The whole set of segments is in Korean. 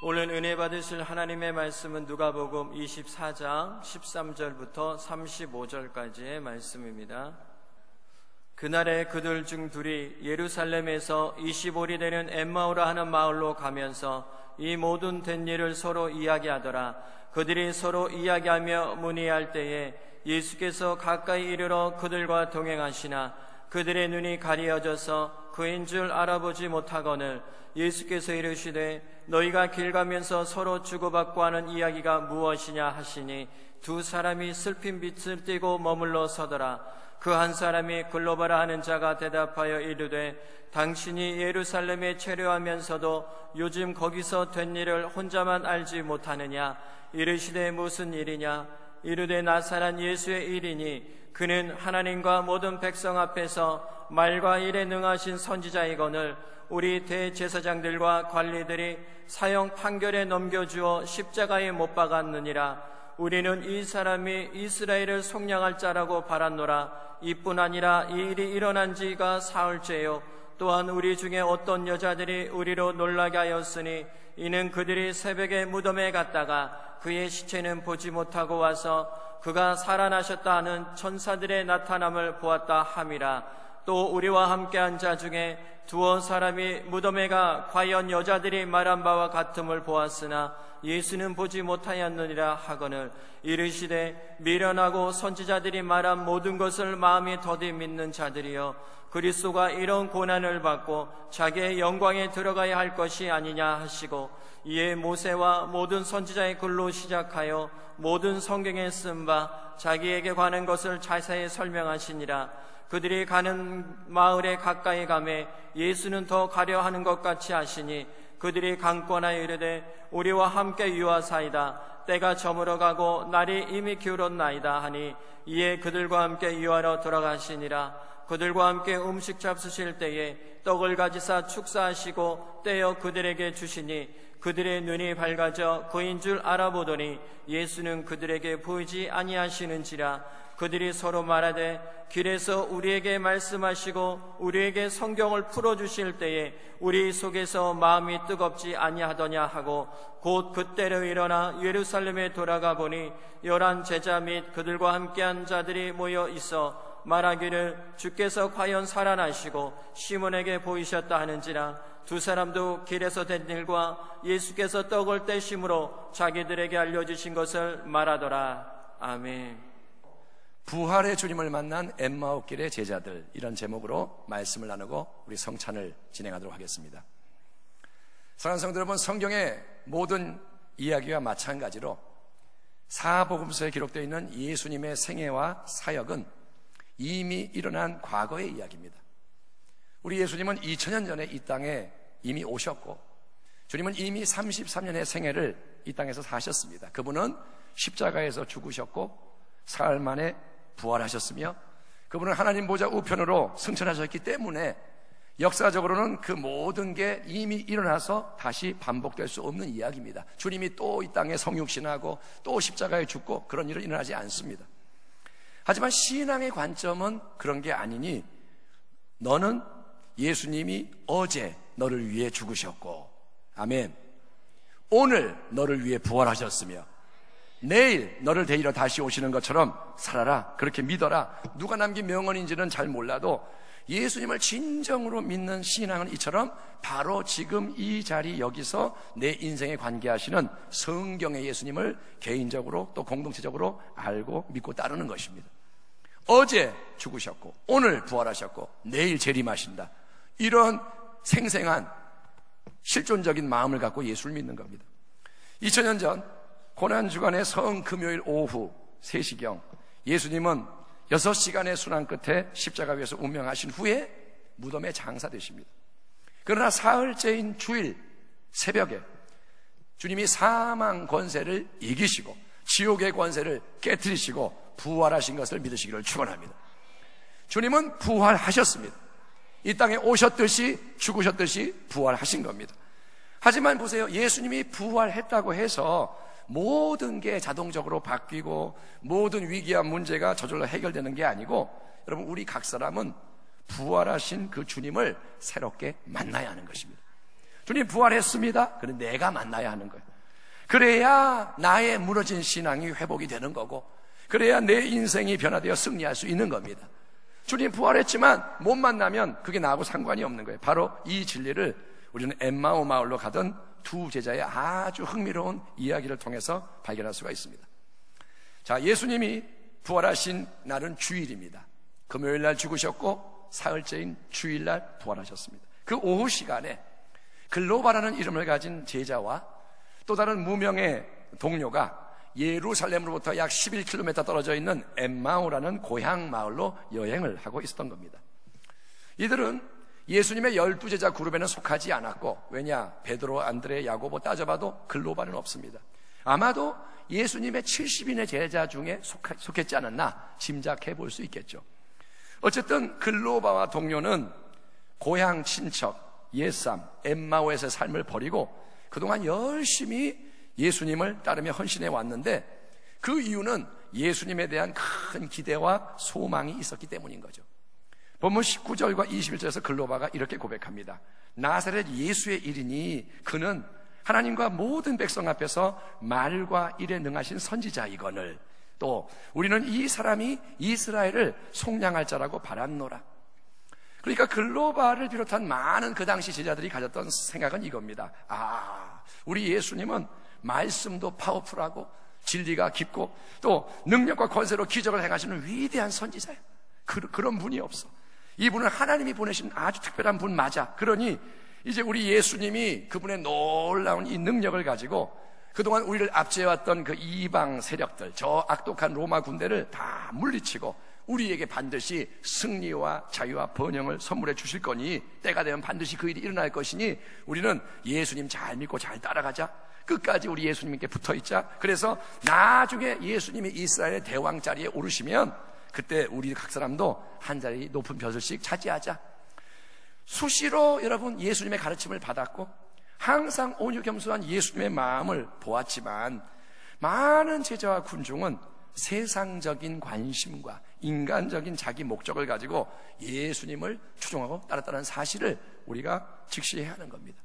오늘 은혜 받으실 하나님의 말씀은 누가복음 24장 13절부터 35절까지의 말씀입니다. 그날에 그들 중 둘이 예루살렘에서 25리 되는 엠마오라 하는 마을로 가면서 이 모든 된 일을 서로 이야기하더라. 그들이 서로 이야기하며 문의할 때에 예수께서 가까이 이르러 그들과 동행하시나 그들의 눈이 가리어져서 그인 줄 알아보지 못하거늘 예수께서 이르시되 너희가 길 가면서 서로 주고받고 하는 이야기가 무엇이냐 하시니 두 사람이 슬픈 빛을 띠고 머물러 서더라. 그 한 사람이 글로바라 하는 자가 대답하여 이르되 당신이 예루살렘에 체류하면서도 요즘 거기서 된 일을 혼자만 알지 못하느냐? 이르시되 무슨 일이냐? 이르되 나사란 예수의 일이니 그는 하나님과 모든 백성 앞에서 말과 일에 능하신 선지자이거늘 우리 대제사장들과 관리들이 사형 판결에 넘겨주어 십자가에 못 박았느니라. 우리는 이 사람이 이스라엘을 속량할 자라고 바랐노라. 이뿐 아니라 이 일이 일어난 지가 사흘째요. 또한 우리 중에 어떤 여자들이 우리로 놀라게 하였으니 이는 그들이 새벽에 무덤에 갔다가 그의 시체는 보지 못하고 와서 그가 살아나셨다 하는 천사들의 나타남을 보았다 함이라. 또 우리와 함께한 자 중에 두어 사람이 무덤에 가 과연 여자들이 말한 바와 같음을 보았으나 예수는 보지 못하였느니라 하거늘 이르시되 미련하고 선지자들이 말한 모든 것을 마음이 더디 믿는 자들이여 그리스도가 이런 고난을 받고 자기의 영광에 들어가야 할 것이 아니냐 하시고 이에 모세와 모든 선지자의 글로 시작하여 모든 성경에 쓴 바 자기에게 관한 것을 자세히 설명하시니라. 그들이 가는 마을에 가까이 가매 예수는 더 가려 하는 것 같이 하시니 그들이 강권하여 이르되 우리와 함께 유하사이다. 때가 저물어 가고 날이 이미 기울었나이다 하니 이에 그들과 함께 유하러 들어가시니라. 그들과 함께 음식 잡수실 때에 떡을 가지사 축사하시고 떼어 그들에게 주시니 그들의 눈이 밝아져 그인 줄 알아보더니 예수는 그들에게 보이지 아니하시는지라. 그들이 서로 말하되 길에서 우리에게 말씀하시고 우리에게 성경을 풀어주실 때에 우리 속에서 마음이 뜨겁지 아니하더냐 하고 곧 그때로 일어나 예루살렘에 돌아가 보니 11 제자 및 그들과 함께한 자들이 모여 있어 말하기를 주께서 과연 살아나시고 시몬에게 보이셨다 하는지라. 두 사람도 길에서 된 일과 예수께서 떡을 떼심으로 자기들에게 알려주신 것을 말하더라. 아멘. 부활의 주님을 만난 엠마오길의 제자들, 이런 제목으로 말씀을 나누고 우리 성찬을 진행하도록 하겠습니다. 사랑하는 성도 여러분, 성경의 모든 이야기와 마찬가지로 사복음서에 기록되어 있는 예수님의 생애와 사역은 이미 일어난 과거의 이야기입니다. 우리 예수님은 2000년 전에 이 땅에 이미 오셨고 주님은 이미 33년의 생애를 이 땅에서 사셨습니다. 그분은 십자가에서 죽으셨고 사흘 만에 부활하셨으며 그분은 하나님 보좌 우편으로 승천하셨기 때문에 역사적으로는 그 모든 게 이미 일어나서 다시 반복될 수 없는 이야기입니다. 주님이 또 이 땅에 성육신하고 또 십자가에 죽고 그런 일은 일어나지 않습니다. 하지만 신앙의 관점은 그런 게 아니니 너는 예수님이 어제 너를 위해 죽으셨고 아멘, 오늘 너를 위해 부활하셨으며 내일 너를 데리러 다시 오시는 것처럼 살아라, 그렇게 믿어라. 누가 남긴 명언인지는 잘 몰라도 예수님을 진정으로 믿는 신앙은 이처럼 바로 지금 이 자리 여기서 내 인생에 관계하시는 성경의 예수님을 개인적으로 또 공동체적으로 알고 믿고 따르는 것입니다. 어제 죽으셨고 오늘 부활하셨고 내일 재림하신다, 이런 생생한 실존적인 마음을 갖고 예수를 믿는 겁니다. 2000년 전 고난주간의 성금요일 오후 3시경 예수님은 6시간의 순환 끝에 십자가 위에서 운명하신 후에 무덤에 장사되십니다. 그러나 사흘째인 주일 새벽에 주님이 사망 권세를 이기시고 지옥의 권세를 깨트리시고 부활하신 것을 믿으시기를 축원합니다. 주님은 부활하셨습니다. 이 땅에 오셨듯이 죽으셨듯이 부활하신 겁니다. 하지만 보세요, 예수님이 부활했다고 해서 모든 게 자동적으로 바뀌고 모든 위기와 문제가 저절로 해결되는 게 아니고, 여러분, 우리 각 사람은 부활하신 그 주님을 새롭게 만나야 하는 것입니다. 주님 부활했습니다. 그래 내가 만나야 하는 거예요. 그래야 나의 무너진 신앙이 회복이 되는 거고, 그래야 내 인생이 변화되어 승리할 수 있는 겁니다. 주님 부활했지만 못 만나면 그게 나하고 상관이 없는 거예요. 바로 이 진리를 우리는 엠마오 마을로 가던 두 제자의 아주 흥미로운 이야기를 통해서 발견할 수가 있습니다. 자, 예수님이 부활하신 날은 주일입니다. 금요일 날 죽으셨고 사흘째인 주일날 부활하셨습니다. 그 오후 시간에 글로바라는 이름을 가진 제자와 또 다른 무명의 동료가 예루살렘으로부터 약 11km 떨어져 있는 엠마오라는 고향 마을로 여행을 하고 있었던 겁니다. 이들은 예수님의 12제자 그룹에는 속하지 않았고, 왜냐? 베드로, 안드레, 야고보 따져봐도 글로바는 없습니다. 아마도 예수님의 70인의 제자 중에 속했지 않았나 짐작해 볼 수 있겠죠. 어쨌든 글로바와 동료는 고향 친척, 옛삼, 엠마오에서의 삶을 버리고 그동안 열심히 예수님을 따르며 헌신해 왔는데, 그 이유는 예수님에 대한 큰 기대와 소망이 있었기 때문인 거죠. 본문 19절과 21절에서 글로바가 이렇게 고백합니다. 나사렛 예수의 일이니 그는 하나님과 모든 백성 앞에서 말과 일에 능하신 선지자이거늘, 또 우리는 이 사람이 이스라엘을 속량할 자라고 바랐노라. 그러니까 글로바를 비롯한 많은 그 당시 제자들이 가졌던 생각은 이겁니다. 우리 예수님은 말씀도 파워풀하고 진리가 깊고 또 능력과 권세로 기적을 행하시는 위대한 선지자예요. 그런 분이 없어. 이분은 하나님이 보내신 아주 특별한 분 맞아. 그러니 이제 우리 예수님이 그분의 놀라운 이 능력을 가지고 그동안 우리를 압제해왔던 그 이방 세력들, 저 악독한 로마 군대를 다 물리치고 우리에게 반드시 승리와 자유와 번영을 선물해 주실 거니, 때가 되면 반드시 그 일이 일어날 것이니 우리는 예수님 잘 믿고 잘 따라가자. 끝까지 우리 예수님께 붙어있자. 그래서 나중에 예수님이 이스라엘의 대왕 자리에 오르시면 그때 우리 각 사람도 한 자리 높은 벼슬씩 차지하자. 수시로 여러분 예수님의 가르침을 받았고 항상 온유겸손한 예수님의 마음을 보았지만, 많은 제자와 군중은 세상적인 관심과 인간적인 자기 목적을 가지고 예수님을 추종하고 따랐다는 사실을 우리가 직시해야 하는 겁니다.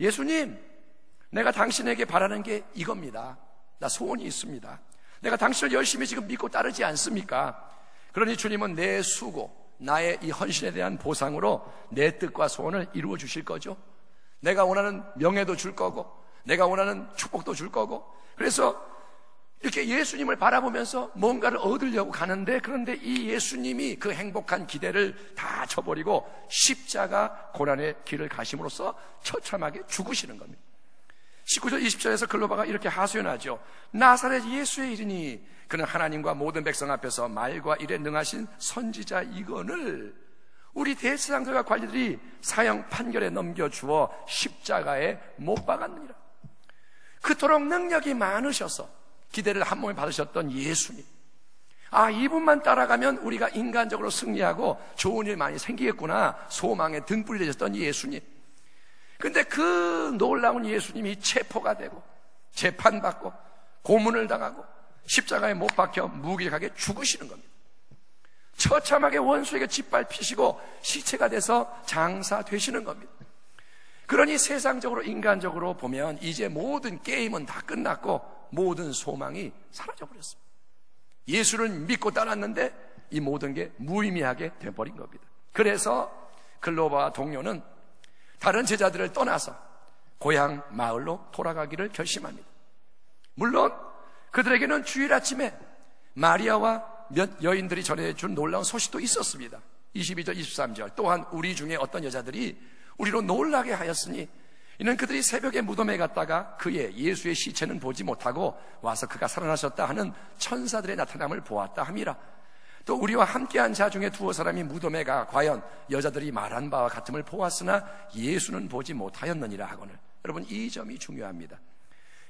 예수님, 내가 당신에게 바라는 게 이겁니다. 나 소원이 있습니다. 내가 당신을 열심히 지금 믿고 따르지 않습니까? 그러니 주님은 내 수고, 나의 이 헌신에 대한 보상으로 내 뜻과 소원을 이루어 주실 거죠. 내가 원하는 명예도 줄 거고 내가 원하는 축복도 줄 거고. 그래서 이렇게 예수님을 바라보면서 뭔가를 얻으려고 가는데, 그런데 이 예수님이 그 행복한 기대를 다 쳐버리고 십자가 고난의 길을 가심으로써 처참하게 죽으시는 겁니다. 19절 20절에서 글로바가 이렇게 하소연하죠. 나사렛 예수의 이르니 그는 하나님과 모든 백성 앞에서 말과 일에 능하신 선지자이거늘, 우리 대제사장들과 관리들이 사형 판결에 넘겨주어 십자가에 못 박았느니라. 그토록 능력이 많으셔서 기대를 한 몸에 받으셨던 예수님, 이분만 따라가면 우리가 인간적으로 승리하고 좋은 일 많이 생기겠구나 소망에 등불이 되셨던 예수님. 근데 그 놀라운 예수님이 체포가 되고 재판받고 고문을 당하고 십자가에 못 박혀 무기력하게 죽으시는 겁니다. 처참하게 원수에게 짓밟히시고 시체가 돼서 장사되시는 겁니다. 그러니 세상적으로 인간적으로 보면 이제 모든 게임은 다 끝났고 모든 소망이 사라져버렸습니다. 예수를 믿고 따랐는데 이 모든 게 무의미하게 돼버린 겁니다. 그래서 글로바와 동료는 다른 제자들을 떠나서 고향 마을로 돌아가기를 결심합니다. 물론 그들에게는 주일 아침에 마리아와 몇 여인들이 전해준 놀라운 소식도 있었습니다. 22절 23절 또한 우리 중에 어떤 여자들이 우리로 놀라게 하였으니 이는 그들이 새벽에 무덤에 갔다가 그의 예수의 시체는 보지 못하고 와서 그가 살아나셨다 하는 천사들의 나타남을 보았다 함이라. 또 우리와 함께한 자 중에 두어 사람이 무덤에 가 과연 여자들이 말한 바와 같음을 보았으나 예수는 보지 못하였느니라 하거늘. 여러분, 이 점이 중요합니다.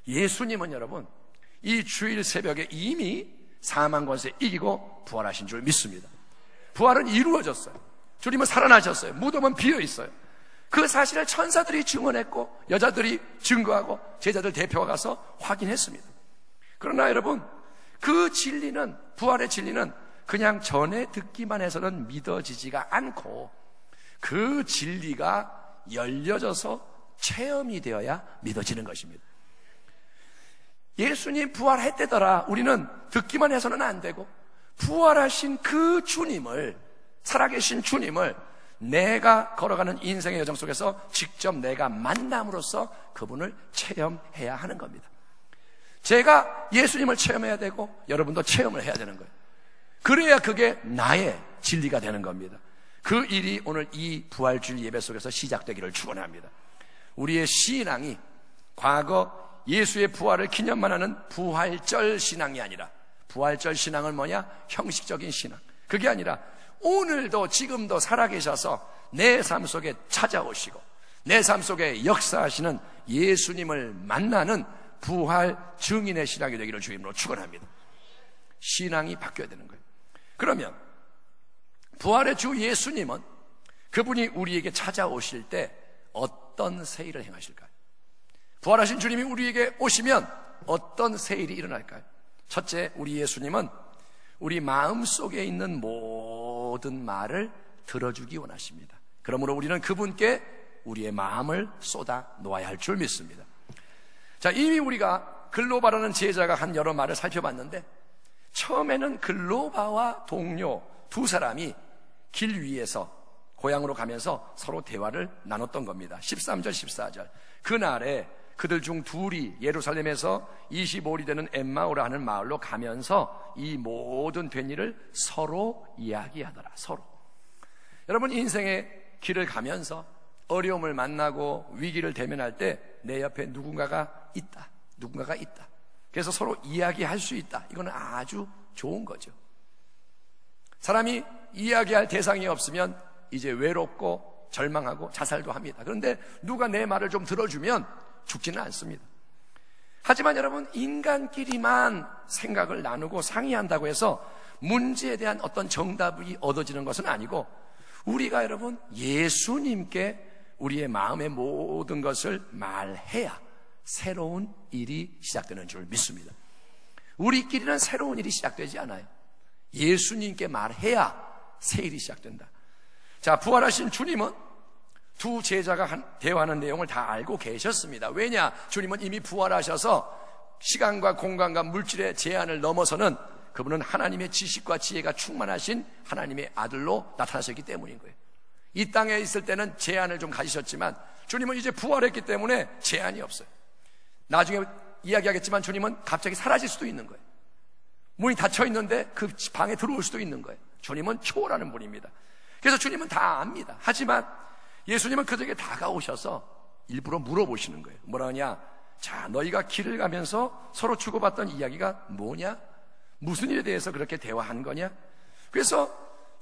예수님은 여러분 이 주일 새벽에 이미 사망 권세 이기고 부활하신 줄 믿습니다. 부활은 이루어졌어요. 주님은 살아나셨어요. 무덤은 비어있어요. 그 사실을 천사들이 증언했고 여자들이 증거하고 제자들 대표가 가서 확인했습니다. 그러나 여러분, 그 진리는, 부활의 진리는 그냥 전에 듣기만 해서는 믿어지지가 않고 그 진리가 열려져서 체험이 되어야 믿어지는 것입니다. 예수님 부활했대더라 우리는 듣기만 해서는 안 되고, 부활하신 그 주님을, 살아계신 주님을 내가 걸어가는 인생의 여정 속에서 직접 내가 만남으로써 그분을 체험해야 하는 겁니다. 제가 예수님을 체험해야 되고 여러분도 체험을 해야 되는 거예요. 그래야 그게 나의 진리가 되는 겁니다. 그 일이 오늘 이 부활주일 예배 속에서 시작되기를 축원합니다. 우리의 신앙이 과거 예수의 부활을 기념만 하는 부활절 신앙이 아니라, 부활절 신앙은 뭐냐? 형식적인 신앙. 그게 아니라 오늘도 지금도 살아계셔서 내 삶 속에 찾아오시고 내 삶 속에 역사하시는 예수님을 만나는 부활 증인의 신앙이 되기를 주님으로 축원합니다. 신앙이 바뀌어야 되는 거예요. 그러면 부활의 주 예수님은 그분이 우리에게 찾아오실 때 어떤 새 일을 행하실까요? 부활하신 주님이 우리에게 오시면 어떤 새 일이 일어날까요? 첫째, 우리 예수님은 우리 마음속에 있는 모든 말을 들어주기 원하십니다. 그러므로 우리는 그분께 우리의 마음을 쏟아 놓아야 할 줄 믿습니다. 자, 이미 우리가 글로바라는 제자가 한 여러 말을 살펴봤는데, 처음에는 글로바와 동료 두 사람이 길 위에서 고향으로 가면서 서로 대화를 나눴던 겁니다. 13절 14절. 그날에 그들 중 둘이 예루살렘에서 25里되는 엠마오라 하는 마을로 가면서 이 모든 된 일을 서로 이야기하더라. 서로. 여러분, 인생의 길을 가면서 어려움을 만나고 위기를 대면할 때 내 옆에 누군가가 있다. 누군가가 있다. 그래서 서로 이야기할 수 있다. 이거는 아주 좋은 거죠. 사람이 이야기할 대상이 없으면 이제 외롭고 절망하고 자살도 합니다. 그런데 누가 내 말을 좀 들어주면 죽지는 않습니다. 하지만 여러분, 인간끼리만 생각을 나누고 상의한다고 해서 문제에 대한 어떤 정답이 얻어지는 것은 아니고, 우리가 여러분 예수님께 우리의 마음의 모든 것을 말해야 새로운 일이 시작되는 줄 믿습니다. 우리끼리는 새로운 일이 시작되지 않아요. 예수님께 말해야 새 일이 시작된다. 자, 부활하신 주님은 두 제자가 대화하는 내용을 다 알고 계셨습니다. 왜냐? 주님은 이미 부활하셔서 시간과 공간과 물질의 제한을 넘어서는 그분은 하나님의 지식과 지혜가 충만하신 하나님의 아들로 나타나셨기 때문인 거예요. 이 땅에 있을 때는 제한을 좀 가지셨지만 주님은 이제 부활했기 때문에 제한이 없어요. 나중에 이야기하겠지만 주님은 갑자기 사라질 수도 있는 거예요. 문이 닫혀 있는데 그 방에 들어올 수도 있는 거예요. 주님은 초월하는 분입니다. 그래서 주님은 다 압니다. 하지만 예수님은 그들에게 다가오셔서 일부러 물어보시는 거예요. 뭐라 하냐? 자, 너희가 길을 가면서 서로 주고받던 이야기가 뭐냐? 무슨 일에 대해서 그렇게 대화한 거냐? 그래서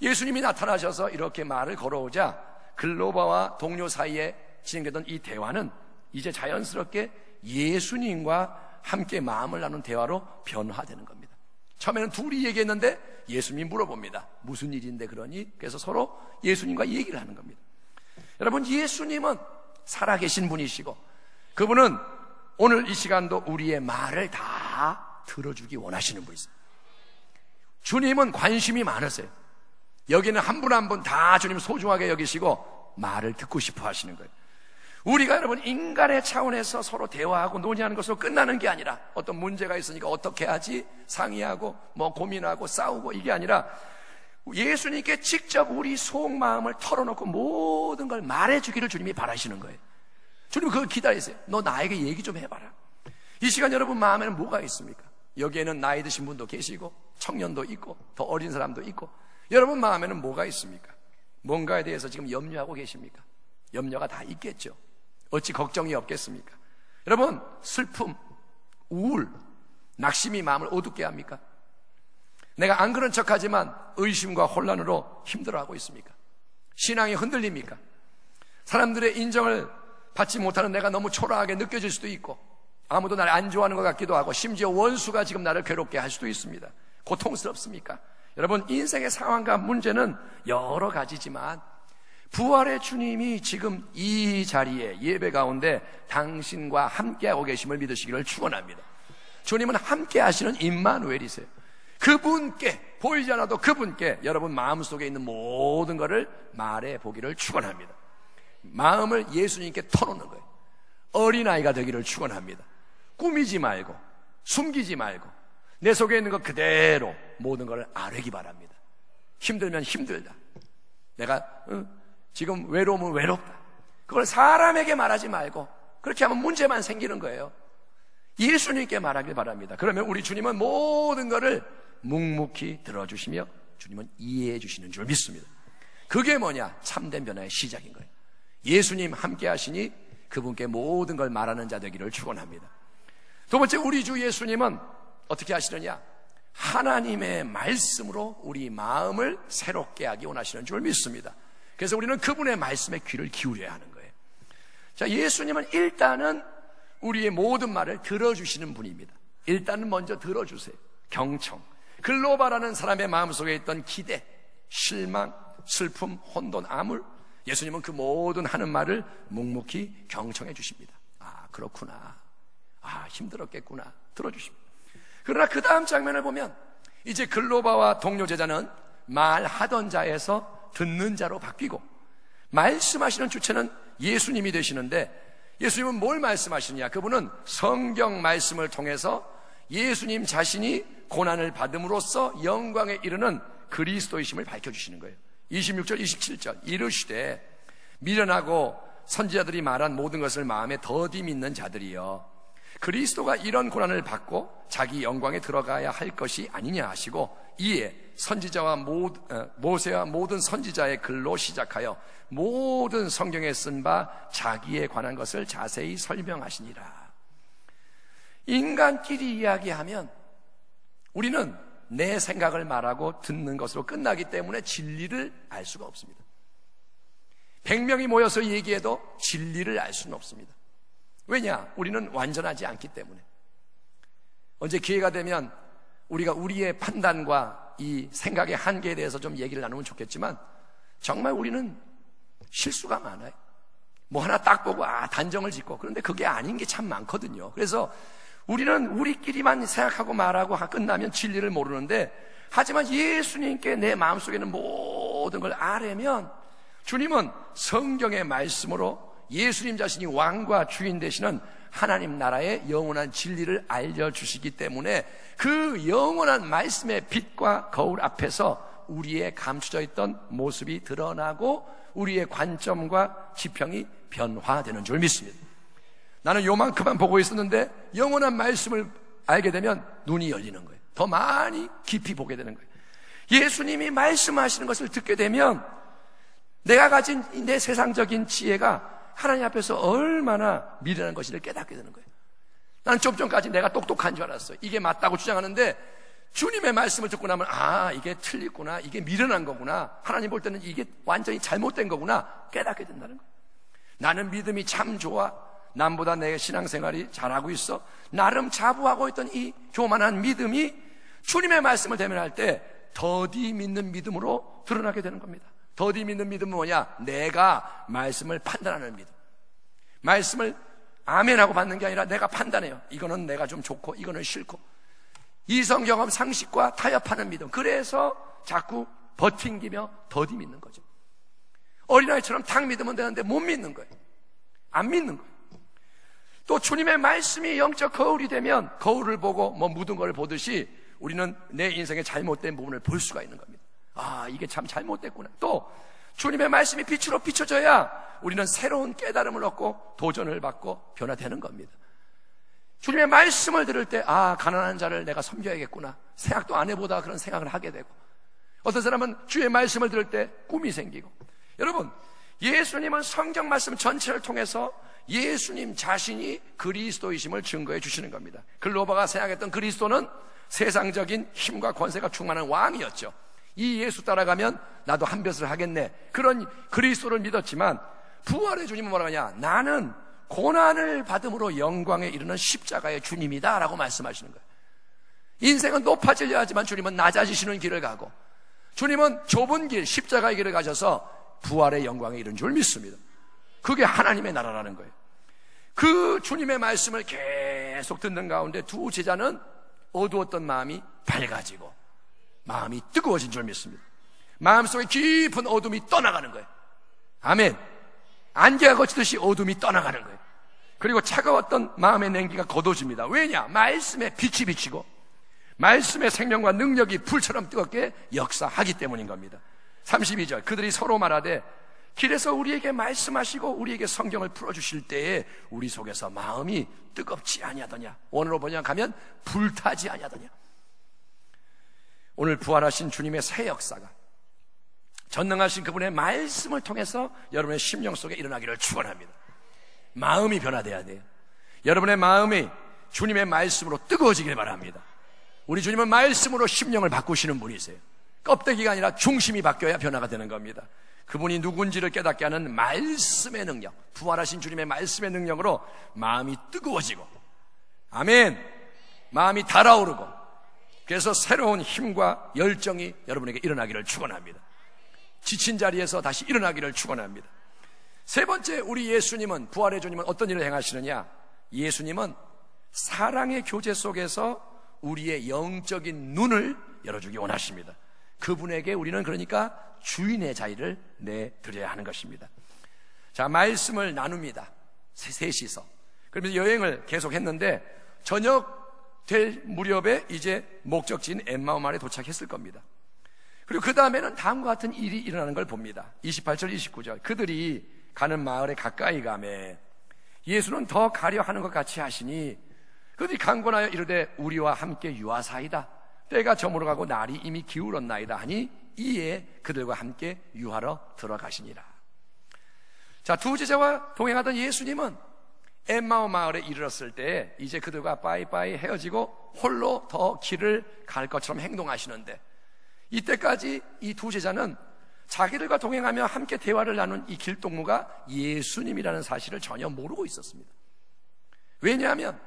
예수님이 나타나셔서 이렇게 말을 걸어오자 글로바와 동료 사이에 진행되던 이 대화는 이제 자연스럽게 예수님과 함께 마음을 나눈 대화로 변화되는 겁니다. 처음에는 둘이 얘기했는데 예수님이 물어봅니다. 무슨 일인데 그러니? 그래서 서로 예수님과 얘기를 하는 겁니다. 여러분, 예수님은 살아계신 분이시고 그분은 오늘 이 시간도 우리의 말을 다 들어주기 원하시는 분이세요. 주님은 관심이 많으세요. 여기는 한 분 한 분 다 주님 소중하게 여기시고 말을 듣고 싶어 하시는 거예요. 우리가 여러분 인간의 차원에서 서로 대화하고 논의하는 것으로 끝나는 게 아니라, 어떤 문제가 있으니까 어떻게 하지 상의하고 뭐 고민하고 싸우고 이게 아니라 예수님께 직접 우리 속마음을 털어놓고 모든 걸 말해주기를 주님이 바라시는 거예요. 주님 그걸 기다리세요. 너 나에게 얘기 좀 해봐라. 이 시간 여러분 마음에는 뭐가 있습니까? 여기에는 나이 드신 분도 계시고 청년도 있고 더 어린 사람도 있고, 여러분 마음에는 뭐가 있습니까? 뭔가에 대해서 지금 염려하고 계십니까? 염려가 다 있겠죠. 어찌 걱정이 없겠습니까? 여러분, 슬픔, 우울, 낙심이 마음을 어둡게 합니까? 내가 안 그런 척하지만 의심과 혼란으로 힘들어하고 있습니까? 신앙이 흔들립니까? 사람들의 인정을 받지 못하는 내가 너무 초라하게 느껴질 수도 있고, 아무도 나를 안 좋아하는 것 같기도 하고, 심지어 원수가 지금 나를 괴롭게 할 수도 있습니다. 고통스럽습니까? 여러분, 인생의 상황과 문제는 여러 가지지만 부활의 주님이 지금 이 자리에 예배 가운데 당신과 함께하고 계심을 믿으시기를 축원합니다. 주님은 함께 하시는 임마누엘이세요. 그분께, 보이지 않아도 그분께 여러분 마음속에 있는 모든 것을 말해 보기를 축원합니다. 마음을 예수님께 털어놓는 거예요. 어린아이가 되기를 축원합니다. 꾸미지 말고 숨기지 말고 내 속에 있는 것 그대로 모든 걸 아뢰기 바랍니다. 힘들면 힘들다. 내가 지금 외로우면 외롭다. 그걸 사람에게 말하지 말고 그렇게 하면 문제만 생기는 거예요. 예수님께 말하길 바랍니다. 그러면 우리 주님은 모든 것을 묵묵히 들어주시며 주님은 이해해 주시는 줄 믿습니다. 그게 뭐냐? 참된 변화의 시작인 거예요. 예수님 함께 하시니 그분께 모든 걸 말하는 자 되기를 축원합니다. 두 번째, 우리 주 예수님은 어떻게 하시느냐? 하나님의 말씀으로 우리 마음을 새롭게 하기 원하시는 줄 믿습니다. 그래서 우리는 그분의 말씀에 귀를 기울여야 하는 거예요. 자, 예수님은 일단은 우리의 모든 말을 들어주시는 분입니다. 일단은 먼저 들어주세요. 경청. 글로바라는 사람의 마음속에 있던 기대, 실망, 슬픔, 혼돈, 암울, 예수님은 그 모든 하는 말을 묵묵히 경청해 주십니다. 아, 그렇구나. 아, 힘들었겠구나. 들어주십니다. 그러나 그 다음 장면을 보면 이제 글로바와 동료 제자는 말하던 자에서 듣는 자로 바뀌고 말씀하시는 주체는 예수님이 되시는데, 예수님은 뭘 말씀하시느냐? 그분은 성경 말씀을 통해서 예수님 자신이 고난을 받음으로써 영광에 이르는 그리스도이심을 밝혀주시는 거예요. 26절 27절 이르시되 미련하고 선지자들이 말한 모든 것을 마음에 더디 믿는 자들이여, 그리스도가 이런 고난을 받고 자기 영광에 들어가야 할 것이 아니냐 하시고, 이에 선지자와 모세와 모든 선지자의 글로 시작하여 모든 성경에 쓴 바 자기에 관한 것을 자세히 설명하시니라. 인간끼리 이야기하면 우리는 내 생각을 말하고 듣는 것으로 끝나기 때문에 진리를 알 수가 없습니다. 100명이 모여서 얘기해도 진리를 알 수는 없습니다. 왜냐? 우리는 완전하지 않기 때문에. 언제 기회가 되면 우리가 우리의 판단과 이 생각의 한계에 대해서 좀 얘기를 나누면 좋겠지만, 정말 우리는 실수가 많아요. 뭐 하나 딱 보고 단정을 짓고, 그런데 그게 아닌 게 참 많거든요. 그래서 우리는 우리끼리만 생각하고 말하고 끝나면 진리를 모르는데, 하지만 예수님께 내 마음속에 있는 모든 걸 아뢰면 주님은 성경의 말씀으로 예수님 자신이 왕과 주인 되시는 하나님 나라의 영원한 진리를 알려주시기 때문에 그 영원한 말씀의 빛과 거울 앞에서 우리의 감춰져 있던 모습이 드러나고 우리의 관점과 지평이 변화되는 줄 믿습니다. 나는 요만큼만 보고 있었는데 영원한 말씀을 알게 되면 눈이 열리는 거예요. 더 많이 깊이 보게 되는 거예요. 예수님이 말씀하시는 것을 듣게 되면 내가 가진 내 세상적인 지혜가 하나님 앞에서 얼마나 미련한 것인지를 깨닫게 되는 거예요. 나는 좀 전까지 내가 똑똑한 줄 알았어요. 이게 맞다고 주장하는데 주님의 말씀을 듣고 나면 이게 틀리구나, 이게 미련한 거구나, 하나님 볼 때는 이게 완전히 잘못된 거구나 깨닫게 된다는 거예요. 나는 믿음이 참 좋아, 남보다 내 신앙생활이 잘하고 있어, 나름 자부하고 있던 이 교만한 믿음이 주님의 말씀을 대면할 때 더디 믿는 믿음으로 드러나게 되는 겁니다. 더디 믿는 믿음은 뭐냐? 내가 말씀을 판단하는 믿음. 말씀을 아멘하고 받는 게 아니라 내가 판단해요. 이거는 내가 좀 좋고 이거는 싫고, 이성 경험 상식과 타협하는 믿음. 그래서 자꾸 버팅기며 더디 믿는 거죠. 어린아이처럼 탁 믿으면 되는데 못 믿는 거예요. 안 믿는 거예요. 또 주님의 말씀이 영적 거울이 되면 거울을 보고 뭐 묻은 걸 보듯이 우리는 내 인생의 잘못된 부분을 볼 수가 있는 겁니다. 이게 참 잘못됐구나. 또 주님의 말씀이 빛으로 비춰져야 우리는 새로운 깨달음을 얻고 도전을 받고 변화되는 겁니다. 주님의 말씀을 들을 때 가난한 자를 내가 섬겨야겠구나, 생각도 안 해보다가 그런 생각을 하게 되고, 어떤 사람은 주의 말씀을 들을 때 꿈이 생기고. 여러분, 예수님은 성경 말씀 전체를 통해서 예수님 자신이 그리스도이심을 증거해 주시는 겁니다. 글로바가 생각했던 그리스도는 세상적인 힘과 권세가 충만한 왕이었죠. 이 예수 따라가면 나도 한 뼘을 하겠네, 그런 그리스도를 믿었지만 부활의 주님은 뭐라고 하냐? 나는 고난을 받음으로 영광에 이르는 십자가의 주님이다 라고 말씀하시는 거예요. 인생은 높아지려 하지만 주님은 낮아지시는 길을 가고, 주님은 좁은 길, 십자가의 길을 가셔서 부활의 영광에 이른 줄 믿습니다. 그게 하나님의 나라라는 거예요. 그 주님의 말씀을 계속 듣는 가운데 두 제자는 어두웠던 마음이 밝아지고 마음이 뜨거워진 줄 믿습니다. 마음속에 깊은 어둠이 떠나가는 거예요. 아멘. 안개가 거치듯이 어둠이 떠나가는 거예요. 그리고 차가웠던 마음의 냉기가 걷어집니다. 왜냐? 말씀에 빛이 비치고 말씀의 생명과 능력이 불처럼 뜨겁게 역사하기 때문인 겁니다. 32절, 그들이 서로 말하되 길에서 우리에게 말씀하시고 우리에게 성경을 풀어주실 때에 우리 속에서 마음이 뜨겁지 아니하더냐. 원어로 번역하면 불타지 아니하더냐. 오늘 부활하신 주님의 새 역사가 전능하신 그분의 말씀을 통해서 여러분의 심령 속에 일어나기를 축원합니다. 마음이 변화돼야 돼요. 여러분의 마음이 주님의 말씀으로 뜨거워지길 바랍니다. 우리 주님은 말씀으로 심령을 바꾸시는 분이세요. 껍데기가 아니라 중심이 바뀌어야 변화가 되는 겁니다. 그분이 누군지를 깨닫게 하는 말씀의 능력, 부활하신 주님의 말씀의 능력으로 마음이 뜨거워지고, 아멘, 마음이 달아오르고, 그래서 새로운 힘과 열정이 여러분에게 일어나기를 축원합니다. 지친 자리에서 다시 일어나기를 축원합니다. 세 번째, 우리 예수님은, 부활의 주님은 어떤 일을 행하시느냐? 예수님은 사랑의 교제 속에서 우리의 영적인 눈을 열어주기 원하십니다. 그분에게 우리는 그러니까 주인의 자리를 내드려야 하는 것입니다. 자, 말씀을 나눕니다. 셋이서. 그러면서 여행을 계속 했는데 저녁 될 무렵에 이제 목적지인 엠마오 마을에 도착했을 겁니다. 그리고 그 다음에는 다음과 같은 일이 일어나는 걸 봅니다. 28절, 29절. 그들이 가는 마을에 가까이 가매 예수는 더 가려 하는 것 같이 하시니 그들이 강권하여 이르되 우리와 함께 유하사이다. 때가 저물어가고 날이 이미 기울었나이다 하니 이에 그들과 함께 유하러 들어가시니라. 자, 두 제자와 동행하던 예수님은 엠마오 마을에 이르렀을 때 이제 그들과 빠이빠이 헤어지고 홀로 더 길을 갈 것처럼 행동하시는데, 이때까지 이 두 제자는 자기들과 동행하며 함께 대화를 나눈 이 길동무가 예수님이라는 사실을 전혀 모르고 있었습니다. 왜냐하면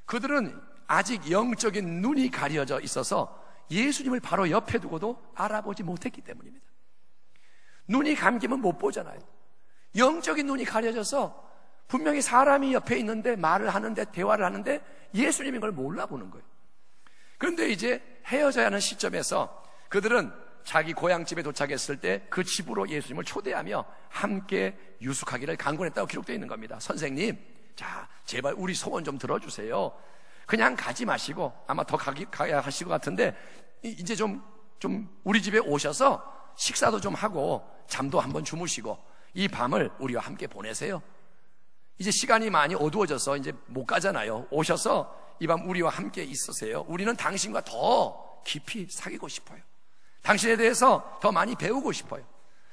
그들은 아직 영적인 눈이 가려져 있어서 예수님을 바로 옆에 두고도 알아보지 못했기 때문입니다. 눈이 감기면 못 보잖아요. 영적인 눈이 가려져서 분명히 사람이 옆에 있는데 말을 하는데 대화를 하는데 예수님인 걸 몰라보는 거예요. 그런데 이제 헤어져야 하는 시점에서 그들은 자기 고향집에 도착했을 때 그 집으로 예수님을 초대하며 함께 유숙하기를 강권했다고 기록되어 있는 겁니다. 선생님, 자, 제발 우리 소원 좀 들어주세요. 그냥 가지 마시고, 아마 더 가야 하실 것 같은데 이제 좀 우리 집에 오셔서 식사도 좀 하고 잠도 한번 주무시고 이 밤을 우리와 함께 보내세요. 이제 시간이 많이 어두워져서 이제 못 가잖아요. 오셔서 이 밤 우리와 함께 있으세요. 우리는 당신과 더 깊이 사귀고 싶어요. 당신에 대해서 더 많이 배우고 싶어요.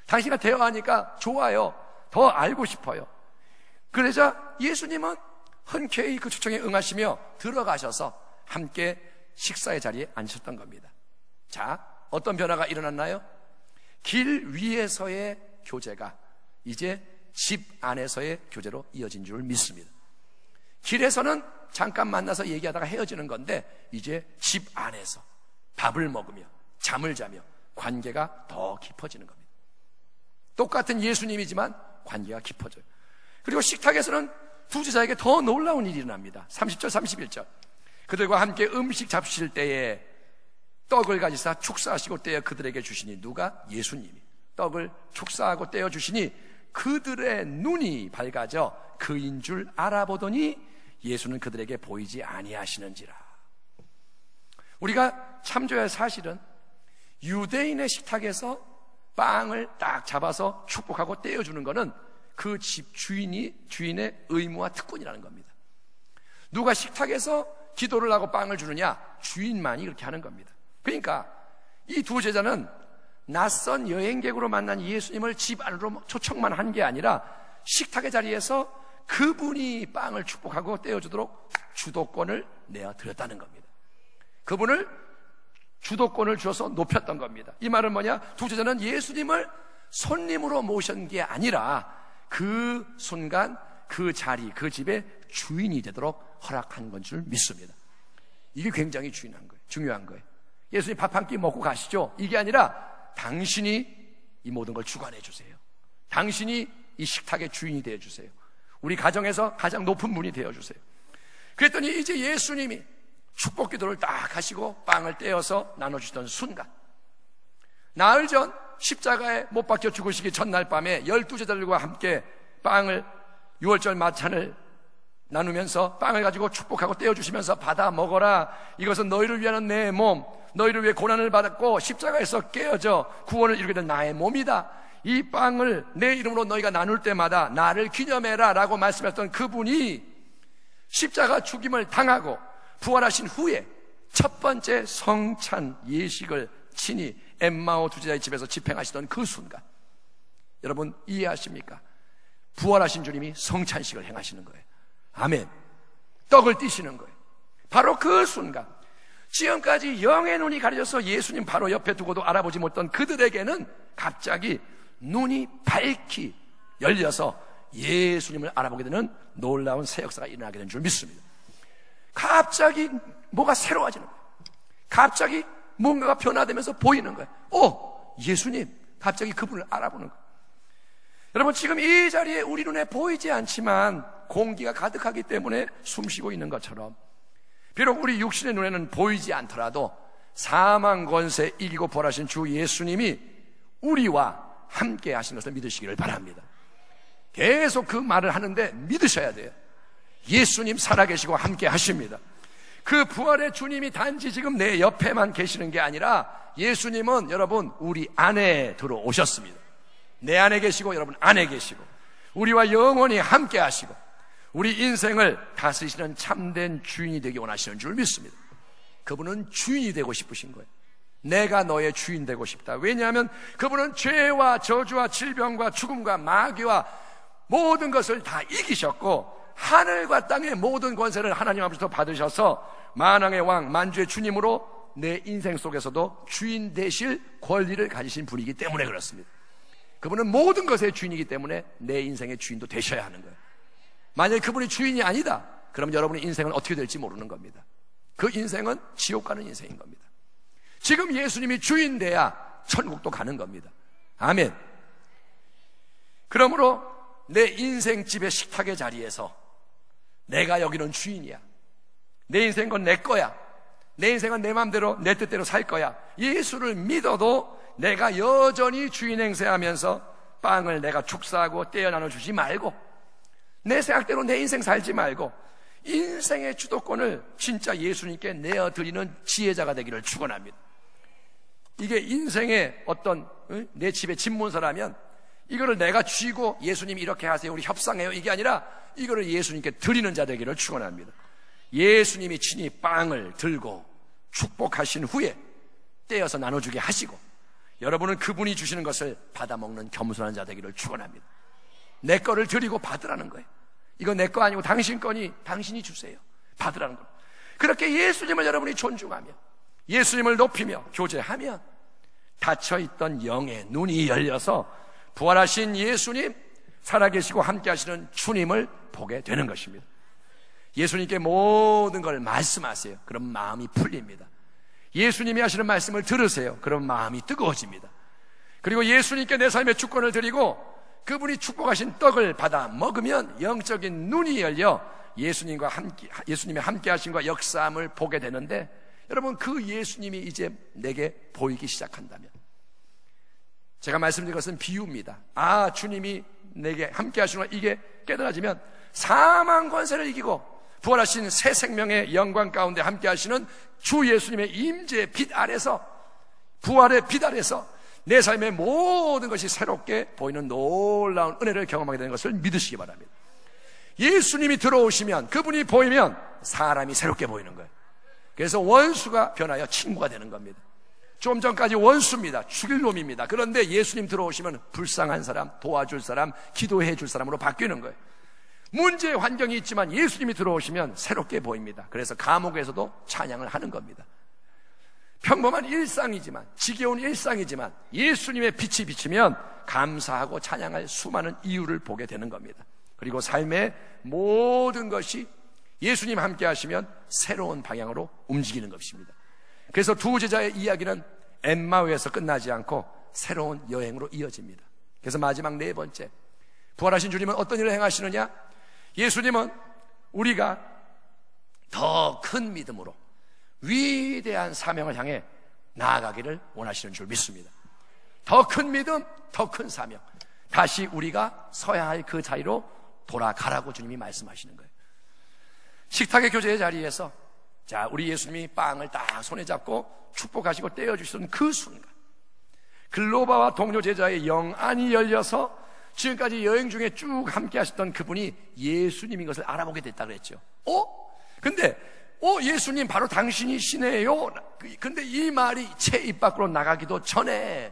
당신과 대화하니까 좋아요. 더 알고 싶어요. 그러자 예수님은 흔쾌히 그 초청에 응하시며 들어가셔서 함께 식사의 자리에 앉으셨던 겁니다. 자, 어떤 변화가 일어났나요? 길 위에서의 교제가 이제 집 안에서의 교제로 이어진 줄 믿습니다. 길에서는 잠깐 만나서 얘기하다가 헤어지는 건데 이제 집 안에서 밥을 먹으며 잠을 자며 관계가 더 깊어지는 겁니다. 똑같은 예수님이지만 관계가 깊어져요. 그리고 식탁에서는 두 제자에게 더 놀라운 일이 일어납니다. 30절, 31절. 그들과 함께 음식 잡수실 때에 떡을 가지사 축사하시고 떼어 그들에게 주시니, 누가? 예수님이 떡을 축사하고 떼어 주시니 그들의 눈이 밝아져 그인 줄 알아보더니 예수는 그들에게 보이지 아니하시는지라. 우리가 참조할 사실은 유대인의 식탁에서 빵을 딱 잡아서 축복하고 떼어주는 것은 그 집 주인의 의무와 특권이라는 겁니다. 누가 식탁에서 기도를 하고 빵을 주느냐? 주인만이 그렇게 하는 겁니다. 그러니까 이 두 제자는 낯선 여행객으로 만난 예수님을 집 안으로 초청만 한 게 아니라 식탁의 자리에서 그분이 빵을 축복하고 떼어주도록 주도권을 내어드렸다는 겁니다. 그분을 주도권을 주어서 높였던 겁니다. 이 말은 뭐냐? 두 제자는 예수님을 손님으로 모신 게 아니라 그 순간 그 자리, 그 집의 주인이 되도록 허락한 건 줄 믿습니다. 이게 굉장히 중요한 거예요. 예수님 밥 한 끼 먹고 가시죠. 이게 아니라 당신이 이 모든 걸 주관해 주세요. 당신이 이 식탁의 주인이 되어 주세요. 우리 가정에서 가장 높은 분이 되어 주세요. 그랬더니 이제 예수님이 축복 기도를 딱 하시고 빵을 떼어서 나눠주시던 순간, 나흘 전 십자가에 못 박혀 죽으시기 전날 밤에 12제자들과 함께 빵을 6월절 마찬을 나누면서 빵을 가지고 축복하고 떼어주시면서 받아 먹어라. 이것은 너희를 위한 내 몸, 너희를 위해 고난을 받았고 십자가에서 깨어져 구원을 이루게 된 나의 몸이다. 이 빵을 내 이름으로 너희가 나눌 때마다 나를 기념해라 라고 말씀했던 그분이 십자가 죽임을 당하고 부활하신 후에 첫 번째 성찬 예식을 친히 엠마오 두제자의 집에서 집행하시던 그 순간, 여러분 이해하십니까? 부활하신 주님이 성찬식을 행하시는 거예요. 아멘. 떡을 띄시는 거예요. 바로 그 순간, 지금까지 영의 눈이 가려져서 예수님 바로 옆에 두고도 알아보지 못했던 그들에게는 갑자기 눈이 밝히 열려서 예수님을 알아보게 되는 놀라운 새 역사가 일어나게 된 줄 믿습니다. 갑자기 뭐가 새로워지는 거예요. 갑자기 뭔가가 변화되면서 보이는 거예요. 예수님. 갑자기 그분을 알아보는 거예요. 여러분, 지금 이 자리에 우리 눈에 보이지 않지만 공기가 가득하기 때문에 숨쉬고 있는 것처럼, 비록 우리 육신의 눈에는 보이지 않더라도 사망 권세 이기고 부활하신 주 예수님이 우리와 함께 하신 것을 믿으시기를 바랍니다. 계속 그 말을 하는데 믿으셔야 돼요. 예수님 살아계시고 함께 하십니다. 그 부활의 주님이 단지 지금 내 옆에만 계시는 게 아니라 예수님은 여러분 우리 안에 들어오셨습니다. 내 안에 계시고 여러분 안에 계시고 우리와 영원히 함께 하시고 우리 인생을 다스리시는 참된 주인이 되기 원하시는 줄 믿습니다. 그분은 주인이 되고 싶으신 거예요. 내가 너의 주인 되고 싶다. 왜냐하면 그분은 죄와 저주와 질병과 죽음과 마귀와 모든 것을 다 이기셨고 하늘과 땅의 모든 권세를 하나님 앞에서 받으셔서 만왕의 왕 만주의 주님으로 내 인생 속에서도 주인 되실 권리를 가지신 분이기 때문에 그렇습니다. 그분은 모든 것의 주인이기 때문에 내 인생의 주인도 되셔야 하는 거예요. 만약에 그분이 주인이 아니다, 그럼 여러분의 인생은 어떻게 될지 모르는 겁니다. 그 인생은 지옥 가는 인생인 겁니다. 지금 예수님이 주인 돼야 천국도 가는 겁니다. 아멘. 그러므로 내 인생집의 식탁의 자리에서 내가 여기는 주인이야. 내 인생은 내 거야. 내 인생은 내 마음대로 내 뜻대로 살 거야. 예수를 믿어도 내가 여전히 주인 행세하면서 빵을 내가 축사하고 떼어 나눠주지 말고 내 생각대로 내 인생 살지 말고 인생의 주도권을 진짜 예수님께 내어드리는 지혜자가 되기를 축원합니다. 이게 인생의 어떤 내 집의 집문서라면 이거를 내가 쥐고 예수님 이렇게 하세요, 우리 협상해요, 이게 아니라 이거를 예수님께 드리는 자 되기를 축원합니다. 예수님이 친히 빵을 들고 축복하신 후에 떼어서 나눠주게 하시고 여러분은 그분이 주시는 것을 받아먹는 겸손한 자 되기를 축원합니다. 내 거를 드리고 받으라는 거예요. 이거 내 거 아니고 당신 거니 당신이 주세요. 받으라는 거예요. 그렇게 예수님을 여러분이 존중하며 예수님을 높이며 교제하면 닫혀있던 영의 눈이 열려서 부활하신 예수님, 살아계시고 함께 하시는 주님을 보게 되는 것입니다. 예수님께 모든 걸 말씀하세요. 그럼 마음이 풀립니다. 예수님이 하시는 말씀을 들으세요. 그럼 마음이 뜨거워집니다. 그리고 예수님께 내 삶의 주권을 드리고 그분이 축복하신 떡을 받아 먹으면 영적인 눈이 열려 예수님과 함께, 예수님의 함께 하심과 역사함을 보게 되는데, 여러분 그 예수님이 이제 내게 보이기 시작한다면, 제가 말씀드린 것은 비유입니다. 주님이 내게 함께 하시는 거 이게 깨달아지면 사망 권세를 이기고 부활하신 새 생명의 영광 가운데 함께 하시는 주 예수님의 임재의 빛 아래서, 부활의 빛 아래서 내 삶의 모든 것이 새롭게 보이는 놀라운 은혜를 경험하게 되는 것을 믿으시기 바랍니다. 예수님이 들어오시면, 그분이 보이면 사람이 새롭게 보이는 거예요. 그래서 원수가 변하여 친구가 되는 겁니다. 좀 전까지 원수입니다. 죽일 놈입니다. 그런데 예수님 들어오시면 불쌍한 사람, 도와줄 사람, 기도해 줄 사람으로 바뀌는 거예요. 문제의 환경이 있지만 예수님이 들어오시면 새롭게 보입니다. 그래서 감옥에서도 찬양을 하는 겁니다. 평범한 일상이지만, 지겨운 일상이지만 예수님의 빛이 비치면 감사하고 찬양할 수많은 이유를 보게 되는 겁니다. 그리고 삶의 모든 것이 예수님 함께 하시면 새로운 방향으로 움직이는 것입니다. 그래서 두 제자의 이야기는 엠마오에서 끝나지 않고 새로운 여행으로 이어집니다. 그래서 마지막 네 번째, 부활하신 주님은 어떤 일을 행하시느냐? 예수님은 우리가 더 큰 믿음으로 위대한 사명을 향해 나아가기를 원하시는 줄 믿습니다. 더 큰 믿음, 더 큰 사명, 다시 우리가 서야 할 그 자리로 돌아가라고 주님이 말씀하시는 거예요. 식탁의 교제의 자리에서 자, 우리 예수님이 빵을 딱 손에 잡고 축복하시고 떼어주시던 그 순간, 글로바와 동료 제자의 영안이 열려서 지금까지 여행 중에 쭉 함께 하셨던 그분이 예수님인 것을 알아보게 됐다 그랬죠. 근데 예수님 바로 당신이시네요. 근데 이 말이 채 입 밖으로 나가기도 전에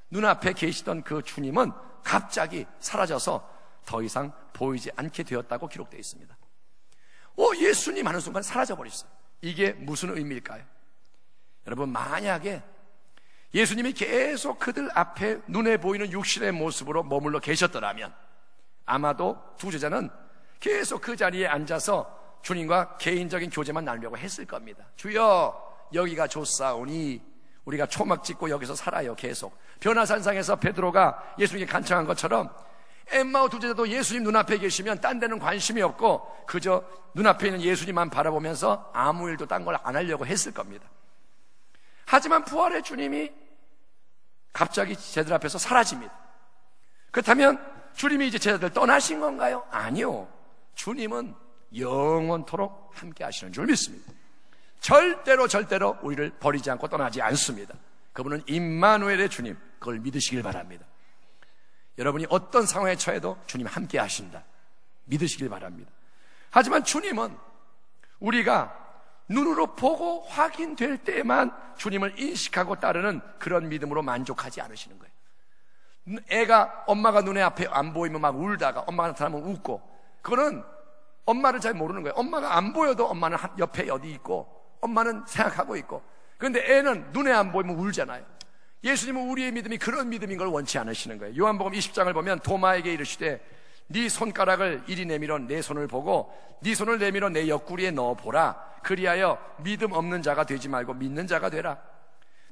눈앞에 계시던 그 주님은 갑자기 사라져서 더 이상 보이지 않게 되었다고 기록되어 있습니다. 예수님 하는 순간 사라져버렸어요. 이게 무슨 의미일까요? 여러분, 만약에 예수님이 계속 그들 앞에 눈에 보이는 육신의 모습으로 머물러 계셨더라면 아마도 두 제자는 계속 그 자리에 앉아서 주님과 개인적인 교제만 나누려고 했을 겁니다. 주여, 여기가 좋사오니 우리가 초막 짓고 여기서 살아요. 계속 변화산상에서 베드로가 예수님께 간청한 것처럼 엠마오 두 제자도 예수님 눈앞에 계시면 딴 데는 관심이 없고 그저 눈앞에 있는 예수님만 바라보면서 아무 일도 딴 걸 안 하려고 했을 겁니다. 하지만 부활의 주님이 갑자기 제자들 앞에서 사라집니다. 그렇다면 주님이 이제 제자들 떠나신 건가요? 아니요. 주님은 영원토록 함께 하시는 줄 믿습니다. 절대로 우리를 버리지 않고 떠나지 않습니다. 그분은 임마누엘의 주님, 그걸 믿으시길 바랍니다. 여러분이 어떤 상황에 처해도 주님 함께 하신다, 믿으시길 바랍니다. 하지만 주님은 우리가 눈으로 보고 확인될 때만 주님을 인식하고 따르는 그런 믿음으로 만족하지 않으시는 거예요. 애가 엄마가 눈에 앞에 안 보이면 막 울다가 엄마가 나타나면 웃고, 그거는 엄마를 잘 모르는 거예요. 엄마가 안 보여도 엄마는 옆에 어디 있고 엄마는 생각하고 있고, 그런데 애는 눈에 안 보이면 울잖아요. 예수님은 우리의 믿음이 그런 믿음인 걸 원치 않으시는 거예요. 요한복음 20장을 보면 도마에게 이르시되 네 손가락을 이리 내밀어 내 손을 보고 네 손을 내밀어 내 옆구리에 넣어보라. 그리하여 믿음 없는 자가 되지 말고 믿는 자가 되라.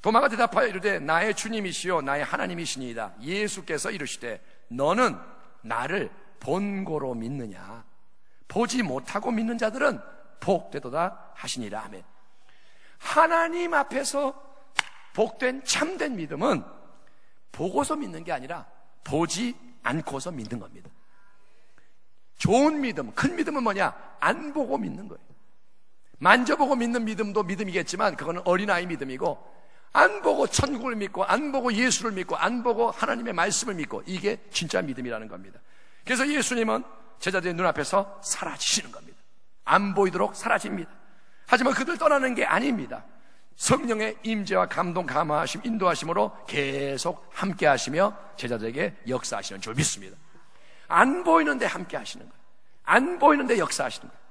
도마가 대답하여 이르되 나의 주님이시요 나의 하나님이시니이다. 예수께서 이르시되 너는 나를 본고로 믿느냐? 보지 못하고 믿는 자들은 복되도다 하시니라. 아멘. 하나님 앞에서 복된 참된 믿음은 보고서 믿는 게 아니라 보지 않고서 믿는 겁니다. 좋은 믿음, 큰 믿음은 뭐냐? 안 보고 믿는 거예요. 만져보고 믿는 믿음도 믿음이겠지만 그거는 어린아이 믿음이고, 안 보고 천국을 믿고 안 보고 예수를 믿고 안 보고 하나님의 말씀을 믿고, 이게 진짜 믿음이라는 겁니다. 그래서 예수님은 제자들의 눈앞에서 사라지시는 겁니다. 안 보이도록 사라집니다. 하지만 그들 떠나는 게 아닙니다. 성령의 임재와 감동, 감화하심, 인도하심으로 계속 함께 하시며 제자들에게 역사하시는 줄 믿습니다. 안 보이는데 함께 하시는 거예요. 안 보이는데 역사하시는 거예요.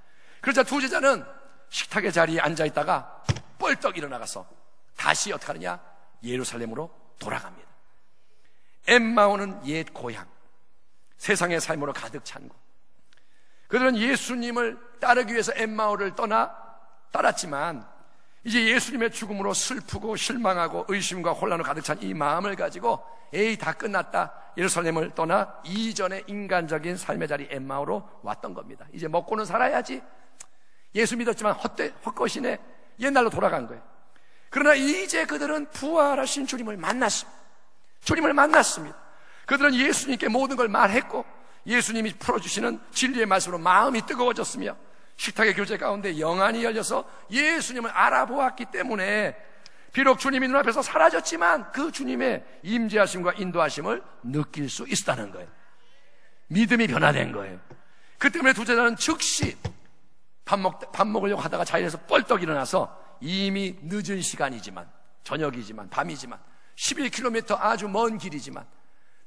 그러자 두 제자는 식탁의 자리에 앉아있다가 뻘떡 일어나가서 다시 어떻게 하느냐? 예루살렘으로 돌아갑니다. 엠마오는 옛 고향, 세상의 삶으로 가득 찬 곳. 그들은 예수님을 따르기 위해서 엠마오를 따랐지만 이제 예수님의 죽음으로 슬프고 실망하고 의심과 혼란으로 가득 찬 이 마음을 가지고 에이 다 끝났다, 예루살렘을 떠나 이전의 인간적인 삶의 자리 엠마오로 왔던 겁니다. 이제 먹고는 살아야지, 예수 믿었지만 헛것이네, 옛날로 돌아간 거예요. 그러나 이제 그들은 부활하신 주님을 만났습니다. 주님을 만났습니다. 그들은 예수님께 모든 걸 말했고 예수님이 풀어주시는 진리의 말씀으로 마음이 뜨거워졌으며 식탁의 교제 가운데 영안이 열려서 예수님을 알아보았기 때문에 비록 주님이 눈앞에서 사라졌지만 그 주님의 임재하심과 인도하심을 느낄 수 있었다는 거예요. 믿음이 변화된 거예요. 그 때문에 두 제자는 즉시 밥 먹으려고 하다가 자리에서 뻘떡 일어나서 이미 늦은 시간이지만, 저녁이지만, 밤이지만, 11km 아주 먼 길이지만,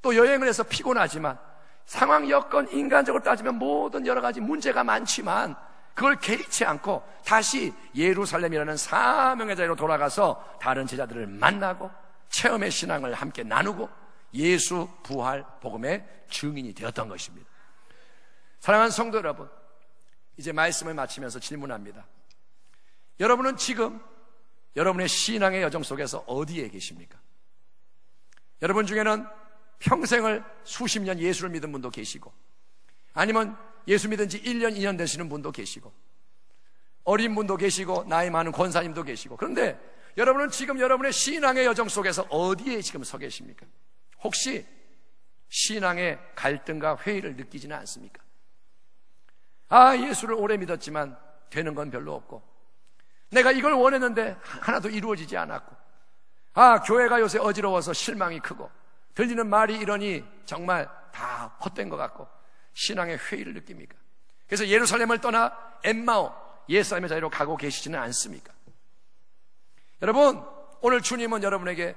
또 여행을 해서 피곤하지만, 상황, 여건, 인간적으로 따지면 모든 여러 가지 문제가 많지만 그걸 개의치 않고 다시 예루살렘이라는 사명의 자리로 돌아가서 다른 제자들을 만나고 체험의 신앙을 함께 나누고 예수 부활 복음의 증인이 되었던 것입니다. 사랑하는 성도 여러분, 이제 말씀을 마치면서 질문합니다. 여러분은 지금 여러분의 신앙의 여정 속에서 어디에 계십니까? 여러분 중에는 평생을 수십 년 예수를 믿은 분도 계시고, 아니면 예수 믿은 지 1년, 2년 되시는 분도 계시고, 어린 분도 계시고, 나이 많은 권사님도 계시고, 그런데 여러분은 지금 여러분의 신앙의 여정 속에서 어디에 지금 서 계십니까? 혹시 신앙의 갈등과 회의를 느끼지는 않습니까? 예수를 오래 믿었지만 되는 건 별로 없고, 내가 이걸 원했는데 하나도 이루어지지 않았고, 교회가 요새 어지러워서 실망이 크고, 들리는 말이 이러니 정말 다 헛된 것 같고 신앙의 회의를 느낍니까? 그래서 예루살렘을 떠나 엠마오, 예수님의 자리로 가고 계시지는 않습니까? 여러분, 오늘 주님은 여러분에게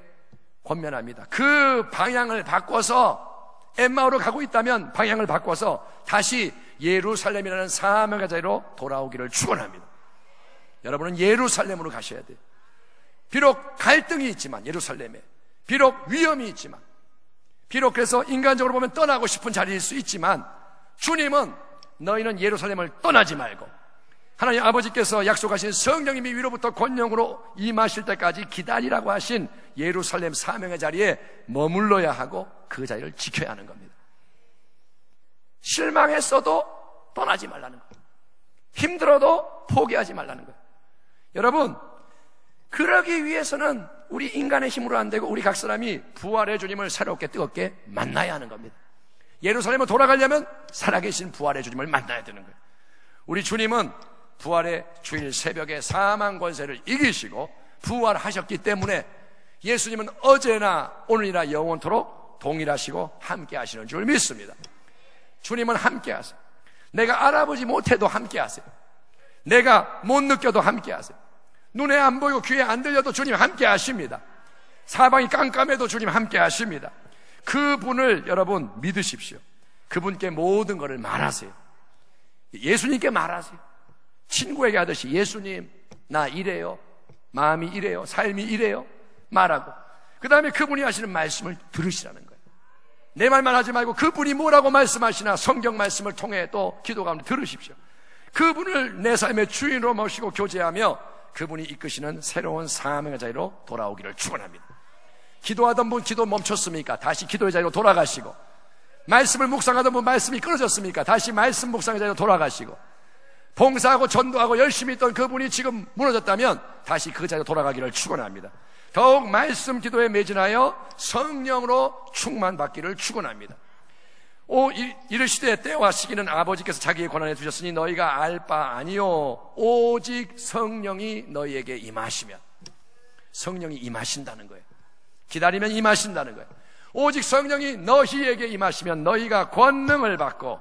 권면합니다. 그 방향을 바꿔서 엠마오로 가고 있다면 방향을 바꿔서 다시 예루살렘이라는 사명의 자리로 돌아오기를 축원합니다. 여러분은 예루살렘으로 가셔야 돼요. 비록 갈등이 있지만, 예루살렘에 비록 위험이 있지만, 비록 그래서 인간적으로 보면 떠나고 싶은 자리일 수 있지만, 주님은 너희는 예루살렘을 떠나지 말고 하나님 아버지께서 약속하신 성령님이 위로부터 권능으로 임하실 때까지 기다리라고 하신 예루살렘 사명의 자리에 머물러야 하고 그 자리를 지켜야 하는 겁니다. 실망했어도 떠나지 말라는 거예요. 힘들어도 포기하지 말라는 거예요. 여러분, 그러기 위해서는 우리 인간의 힘으로 안 되고 우리 각 사람이 부활의 주님을 새롭게 뜨겁게 만나야 하는 겁니다. 예루살렘으로 돌아가려면 살아계신 부활의 주님을 만나야 되는 거예요. 우리 주님은 부활의 주일 새벽에 사망 권세를 이기시고 부활하셨기 때문에 예수님은 어제나 오늘이나 영원토록 동일하시고 함께 하시는 줄 믿습니다. 주님은 함께 하세요. 내가 알아보지 못해도 함께 하세요. 내가 못 느껴도 함께 하세요. 눈에 안 보이고 귀에 안 들려도 주님 함께 하십니다. 사방이 깜깜해도 주님 함께 하십니다. 그분을 여러분 믿으십시오. 그분께 모든 것을 말하세요. 예수님께 말하세요. 친구에게 하듯이 예수님, 나 이래요, 마음이 이래요, 삶이 이래요 말하고, 그 다음에 그분이 하시는 말씀을 들으시라는 거예요. 내 말만 하지 말고 그분이 뭐라고 말씀하시나 성경 말씀을 통해 또 기도 가운데 들으십시오. 그분을 내 삶의 주인으로 모시고 교제하며 그분이 이끄시는 새로운 사명의 자리로 돌아오기를 축원합니다. 기도하던 분 기도 멈췄습니까? 다시 기도의 자리로 돌아가시고, 말씀을 묵상하던 분 말씀이 끊어졌습니까? 다시 말씀 묵상의 자리로 돌아가시고, 봉사하고 전도하고 열심히 있던 그분이 지금 무너졌다면 다시 그 자리로 돌아가기를 축원합니다. 더욱 말씀 기도에 매진하여 성령으로 충만받기를 축원합니다. 이르시되 때와 시기는 아버지께서 자기의 권한에 두셨으니 너희가 알 바 아니요 오직 성령이 너희에게 임하시면, 성령이 임하신다는 거예요. 기다리면 임하신다는 거예요. 오직 성령이 너희에게 임하시면 너희가 권능을 받고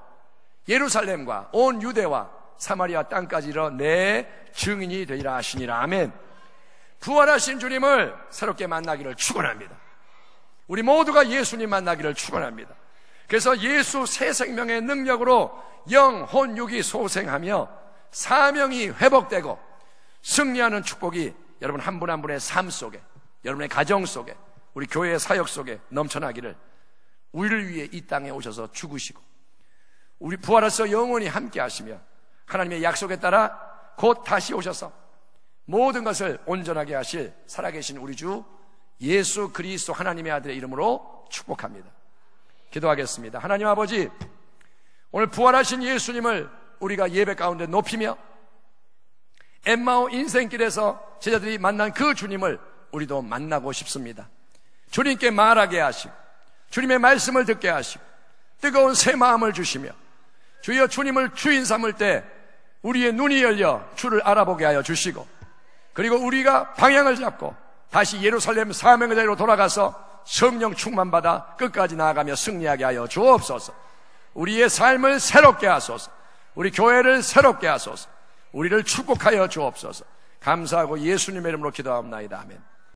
예루살렘과 온 유대와 사마리아 땅까지 이르러 내 증인이 되리라 하시니라. 아멘. 부활하신 주님을 새롭게 만나기를 축원합니다. 우리 모두가 예수님 만나기를 축원합니다. 그래서 예수 새 생명의 능력으로 영, 혼, 육이 소생하며 사명이 회복되고 승리하는 축복이 여러분 한 분 한 분의 삶 속에, 여러분의 가정 속에, 우리 교회의 사역 속에 넘쳐나기를, 우리를 위해 이 땅에 오셔서 죽으시고 우리 부활해서 영원히 함께 하시며 하나님의 약속에 따라 곧 다시 오셔서 모든 것을 온전하게 하실 살아계신 우리 주 예수 그리스도 하나님의 아들의 이름으로 축복합니다. 기도하겠습니다. 하나님 아버지, 오늘 부활하신 예수님을 우리가 예배 가운데 높이며 엠마오 인생길에서 제자들이 만난 그 주님을 우리도 만나고 싶습니다. 주님께 말하게 하시고 주님의 말씀을 듣게 하시고 뜨거운 새 마음을 주시며 주여 주님을 주인 삼을 때 우리의 눈이 열려 주를 알아보게 하여 주시고, 그리고 우리가 방향을 잡고 다시 예루살렘 사명의 자리로 돌아가서 성령 충만받아 끝까지 나아가며 승리하게 하여 주옵소서. 우리의 삶을 새롭게 하소서. 우리 교회를 새롭게 하소서. 우리를 축복하여 주옵소서. 감사하고 예수님의 이름으로 기도하옵나이다. 아멘.